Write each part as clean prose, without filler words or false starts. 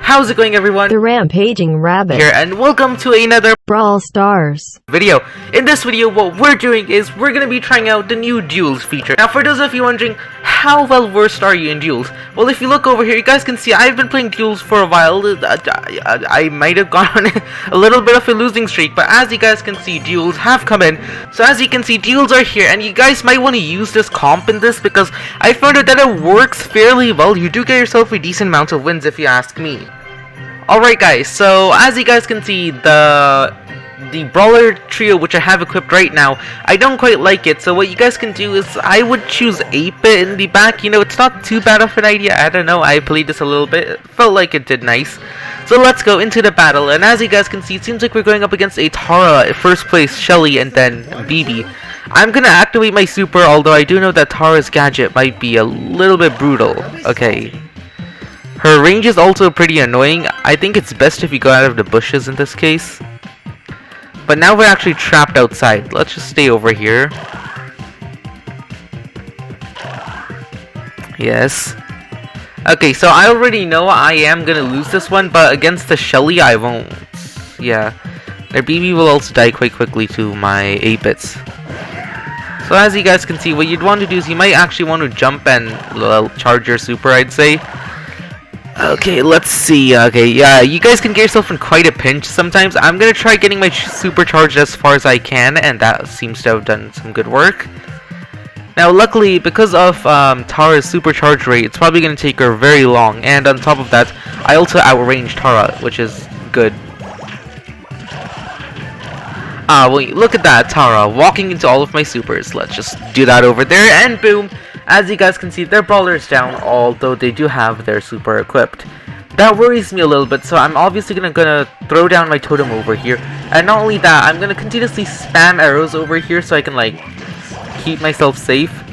How's it going, everyone? The Rampaging Rabbit Here, and welcome to another Brawl Stars video. In this video, what we're doing is we're gonna be trying out the new Dules feature. Now, for those of you wondering, how well versed are you in Dules? Well, if you look over here, you guys can see I've been playing Dules for a while. I might have gone on a little bit of a losing streak, but as you guys can see, Dules have come in. So as you can see, Dules are here, and you guys might want to use this comp in this because I found out that it works fairly well. You do get yourself a decent amount of wins if you ask me. Alright guys, so as you guys can see, the brawler trio which I have equipped right now, I don't quite like it, so what you guys can do is I would choose 8-bit in the back. You know, it's not too bad of an idea. I don't know, I played this a little bit, it felt like it did nice. So let's go into the battle, and as you guys can see, it seems like we're going up against a Tara, first place Shelly, and then Bibi. I'm gonna activate my super, although I do know that Tara's gadget might be a little bit brutal. Okay. Her range is also pretty annoying. I think it's best if you go out of the bushes in this case. But now we're actually trapped outside. Let's just stay over here. Yes. Okay, so I already know I am gonna lose this one, but against the Shelly I won't. Yeah. Their BB will also die quite quickly to my 8-bits. So as you guys can see, what you'd want to do is you might actually want to jump and charge your super, I'd say. Okay, let's see. Okay, yeah, you guys can get yourself in quite a pinch sometimes. I'm gonna try getting my supercharged as far as I can, and that seems to have done some good work. Now, luckily, because of Tara's supercharge rate, it's probably gonna take her very long, and on top of that, I also outrange Tara, which is good. Well, look at that, Tara, walking into all of my supers. Let's just do that over there, and boom! As you guys can see, their brawler is down, although they do have their super equipped. That worries me a little bit, so I'm obviously gonna throw down my totem over here. And not only that, I'm gonna continuously spam arrows over here so I can, like, keep myself safe.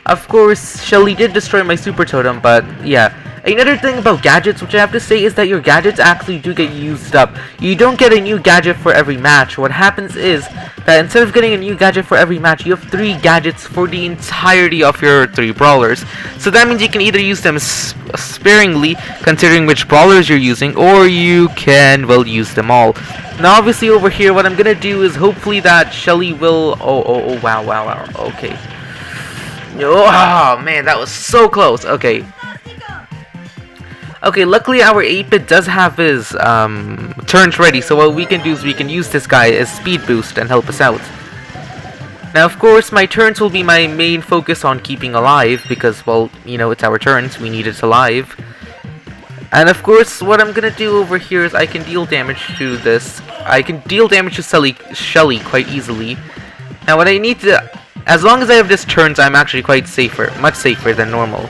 Of course, Shelly did destroy my super totem, but yeah. Another thing about gadgets, which I have to say, is that your gadgets actually do get used up. You don't get a new gadget for every match. What happens is that instead of getting a new gadget for every match, you have 3 gadgets for the entirety of your 3 brawlers. So that means you can either use them sparingly, considering which brawlers you're using, or you can, well, use them all. Now, obviously, over here, what I'm gonna do is hopefully that Shelly will... Oh, wow, okay. Oh, man, that was so close. Okay, luckily our 8-bit does have his turns ready, so what we can do is we can use this guy as speed boost and help us out. Now, of course, my turns will be my main focus on keeping alive, because, well, you know, it's our turns, we need it alive. And of course, what I'm gonna do over here is I can deal damage to this. I can deal damage to Shelly quite easily. Now, what I need to... As long as I have this turns, I'm actually quite safer, much safer than normal.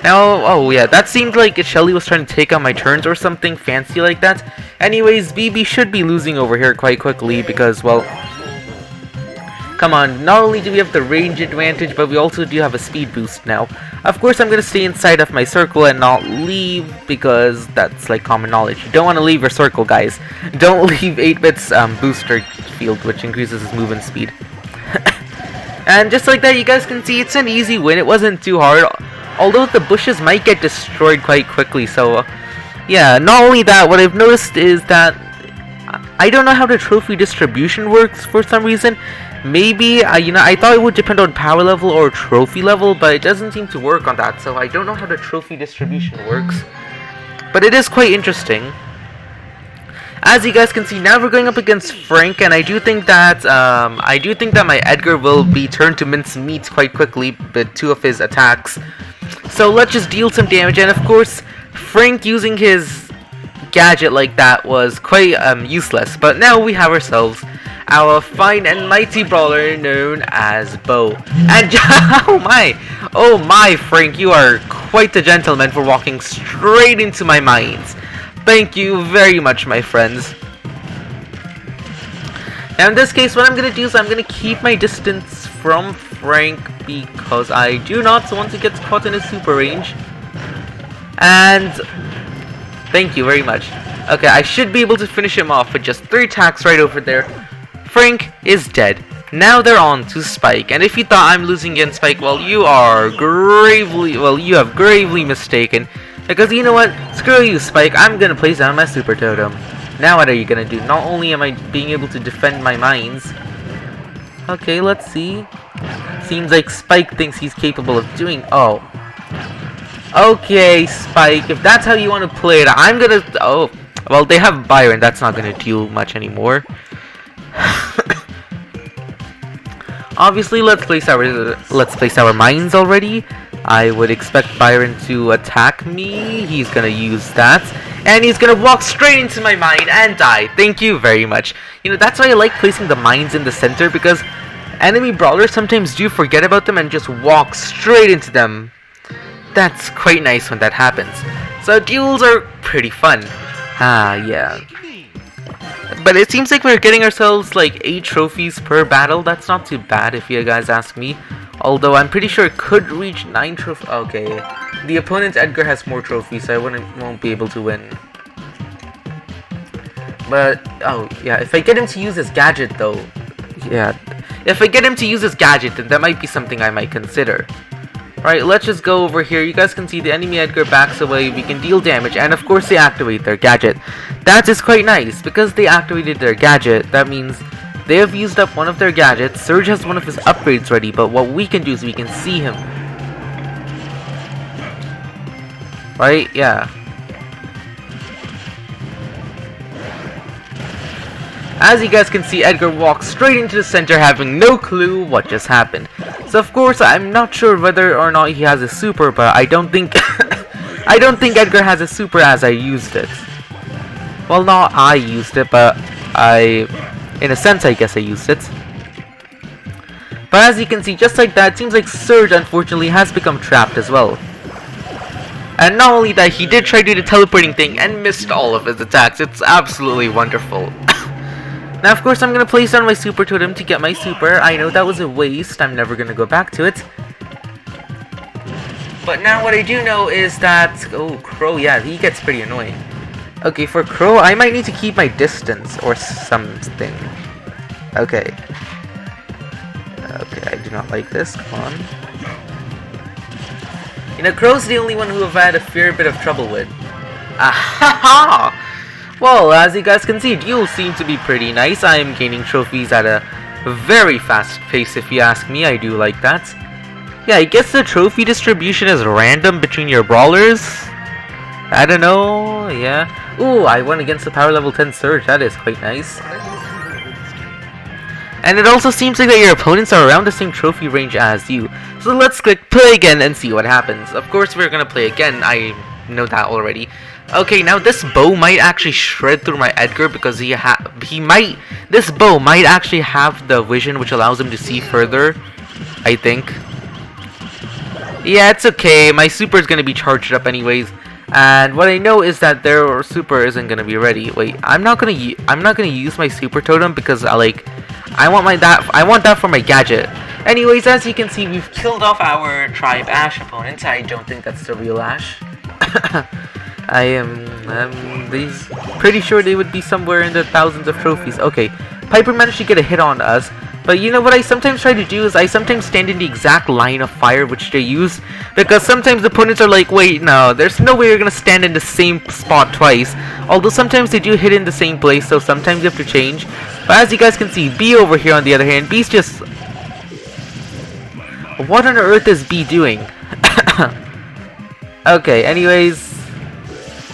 Now, oh yeah, that seemed like Shelly was trying to take out my turns or something fancy like that. Anyways, BB should be losing over here quite quickly because, well, come on, not only do we have the range advantage, but we also do have a speed boost now. Of course, I'm going to stay inside of my circle and not leave because that's like common knowledge. You don't want to leave your circle, guys. Don't leave 8-bit's booster field, which increases his movement speed. And just like that, you guys can see it's an easy win. It wasn't too hard. Although the bushes might get destroyed quite quickly, so yeah, not only that, what I've noticed is that I don't know how the trophy distribution works for some reason. Maybe, you know, I thought it would depend on power level or trophy level, but it doesn't seem to work on that, so I don't know how the trophy distribution works. But it is quite interesting. As you guys can see, now we're going up against Frank, and I do think that my Edgar will be turned to mincemeat quite quickly with 2 of his attacks. So let's just deal some damage, and of course, Frank using his gadget like that was quite useless. But now we have ourselves our fine and mighty brawler known as Bo. And oh my, Frank, you are quite a gentleman for walking straight into my mines. Thank you very much, my friends. Now in this case, what I'm going to do is I'm going to keep my distance from Frank because I do not want to get caught in his super range. And thank you very much. Okay, I should be able to finish him off with just 3 attacks right over there. Frank is dead. Now they're on to Spike, and if you thought I'm losing against Spike, well, you have gravely mistaken. Because you know what? Screw you, Spike. I'm gonna place down my super totem. Now what are you gonna do? Not only am I being able to defend my mines. Okay, let's see. Seems like Spike thinks he's capable of doing... Oh. Okay, Spike. If that's how you want to play it, I'm gonna... Oh. Well, they have Byron. That's not gonna deal much anymore. Obviously, let's place our mines already. I would expect Byron to attack me. He's gonna use that, and he's gonna walk straight into my mine and die. Thank you very much. You know, that's why I like placing the mines in the center, because enemy brawlers sometimes do forget about them and just walk straight into them. That's quite nice when that happens. So duels are pretty fun. Ah, yeah. But it seems like we're getting ourselves like 8 trophies per battle. That's not too bad if you guys ask me. Although I'm pretty sure it could reach 9 trophies. Okay, the opponent's Edgar has more trophies, so I won't be able to win. But oh yeah, if I get him to use his gadget though, yeah, if I get him to use his gadget, then that might be something I might consider. Right, let's just go over here. You guys can see the enemy Edgar backs away. We can deal damage, and of course they activate their gadget. That is quite nice, because they activated their gadget. That means they have used up one of their gadgets. Surge has one of his upgrades ready, but what we can do is we can see him. Right, yeah. As you guys can see, Edgar walks straight into the center, having no clue what just happened. So of course, I'm not sure whether or not he has a super, but I don't think I don't think Edgar has a super as I used it. Well, not I used it, but in a sense, I guess I used it. But as you can see, just like that, it seems like Surge unfortunately has become trapped as well. And not only that, he did try to do the teleporting thing and missed all of his attacks. It's absolutely wonderful. Now, of course, I'm going to place down my super totem to get my super. I know that was a waste. I'm never going to go back to it. But now what I do know is that... Oh, Crow, yeah, he gets pretty annoying. Okay, for Crow, I might need to keep my distance or something. Okay. Okay, I do not like this. Come on. You know, Crow's the only one who I've had a fair bit of trouble with. Ahaha! Well, as you guys can see, duels seem to be pretty nice. I am gaining trophies at a very fast pace, if you ask me. I do like that. Yeah, I guess the trophy distribution is random between your brawlers. I don't know, yeah. Ooh, I won against the power level 10 Surge. That is quite nice. And it also seems like that your opponents are around the same trophy range as you. So let's click play again and see what happens. Of course, we're gonna play again. I know that already. Okay, now this bow might actually shred through my Edgar because this bow might actually have the vision which allows him to see further, I think. Yeah, it's okay. My super is gonna be charged up anyways. And what I know is that their super isn't gonna be ready. Wait, I'm not gonna use my super totem because I want that for my gadget. Anyways, as you can see, we've killed off our Tribe Ash opponent. I don't think that's the real Ash. I am pretty sure they would be somewhere in the thousands of trophies. Okay, Piper managed to get a hit on us. But you know what I sometimes try to do is I sometimes stand in the exact line of fire which they use. Because sometimes opponents are like, wait, no, there's no way you're going to stand in the same spot twice. Although sometimes they do hit in the same place, so sometimes you have to change. But as you guys can see, B over here on the other hand, B's just... What on earth is B doing? Okay, anyways...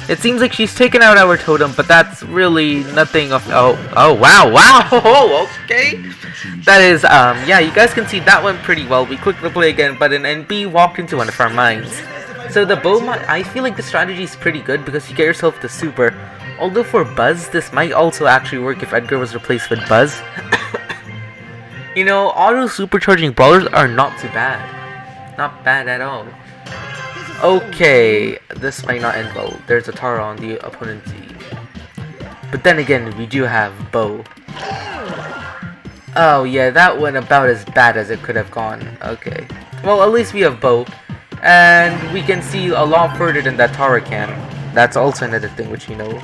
It seems like she's taken out our totem, but that's really nothing of... Oh, wow, okay. That is, yeah, you guys can see that went pretty well. We clicked the play again button, and B walked into one of our mines. So the bow, I feel like the strategy is pretty good because you get yourself the super. Although for Buzz, this might also actually work if Edgar was replaced with Buzz. You know, auto supercharging brawlers are not too bad. Not bad at all. Okay, this might not end well. There's a Tara on the opponent's team. But then again, we do have Bo. Oh yeah, that went about as bad as it could have gone. Okay. Well, at least we have Bo. And we can see a lot further than that Tara can. That's also another thing which you know.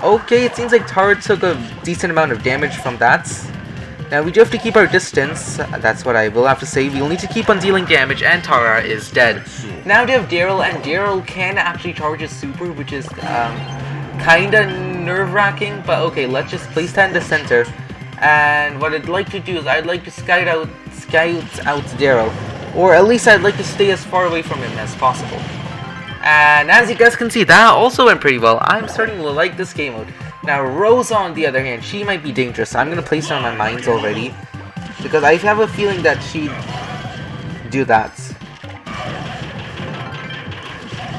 Okay, it seems like Tara took a decent amount of damage from that. Now we do have to keep our distance, that's what I will have to say. We'll need to keep on dealing damage, and Tara is dead. Now we have Daryl, and Daryl can actually charge his super, which is kinda nerve-wracking, but okay, let's just place that in the center. And what I'd like to do is I'd like to scout out Daryl, or at least I'd like to stay as far away from him as possible. And as you guys can see, that also went pretty well. I'm starting to like this game mode. Now Rosa, on the other hand, she might be dangerous. I'm gonna place her on my mines already, because I have a feeling that she'd do that.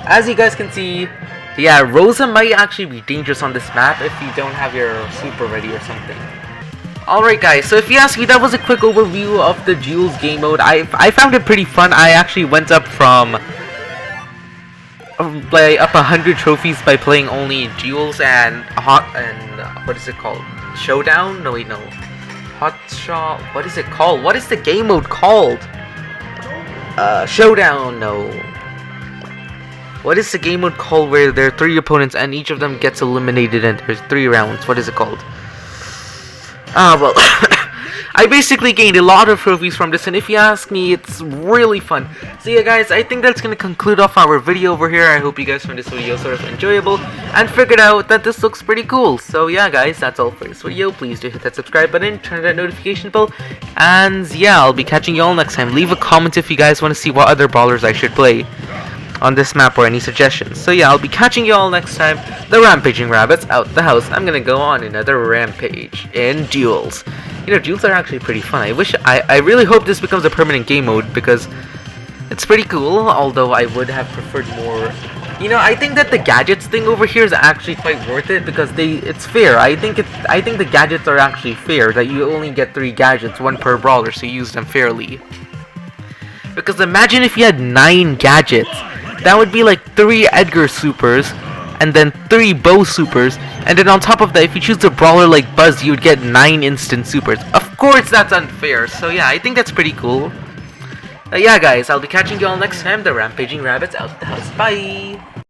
As you guys can see, yeah, Rosa might actually be dangerous on this map if you don't have your super ready or something. Alright guys, so if you ask me, that was a quick overview of the Dules game mode. I found it pretty fun. I actually went up from up 100 trophies by playing only Dules and what is it called? Showdown? No wait, no. Hot Shot. What is it called? What is the game mode called? Showdown. No. What is the game mode called where there are 3 opponents and each of them gets eliminated and there's 3 rounds? What is it called? Well, I basically gained a lot of trophies from this, and if you ask me, it's really fun. So yeah guys, I think that's going to conclude off our video over here. I hope you guys found this video sort of enjoyable and figured out that this looks pretty cool. So yeah guys, that's all for this video. Please do hit that subscribe button, turn that notification bell, and yeah, I'll be catching you all next time. Leave a comment if you guys want to see what other brawlers I should play on this map or any suggestions. So yeah, I'll be catching you all next time. The rampaging rabbits out the house. I'm gonna go on another rampage in Duels. You know, Duels are actually pretty fun. I really hope this becomes a permanent game mode, because it's pretty cool, although I would have preferred more. You know, I think that the gadgets thing over here is actually quite worth it, because it's fair. I think the gadgets are actually fair, that you only get 3 gadgets, 1 per brawler, so you use them fairly. Because imagine if you had 9 gadgets. That would be like 3 Edgar supers, and then 3 Bo supers, and then on top of that, if you choose a brawler like Buzz, you would get 9 instant supers. Of course that's unfair, so yeah, I think that's pretty cool. Yeah guys, I'll be catching you all next time. The rampaging rabbits out the house. Bye!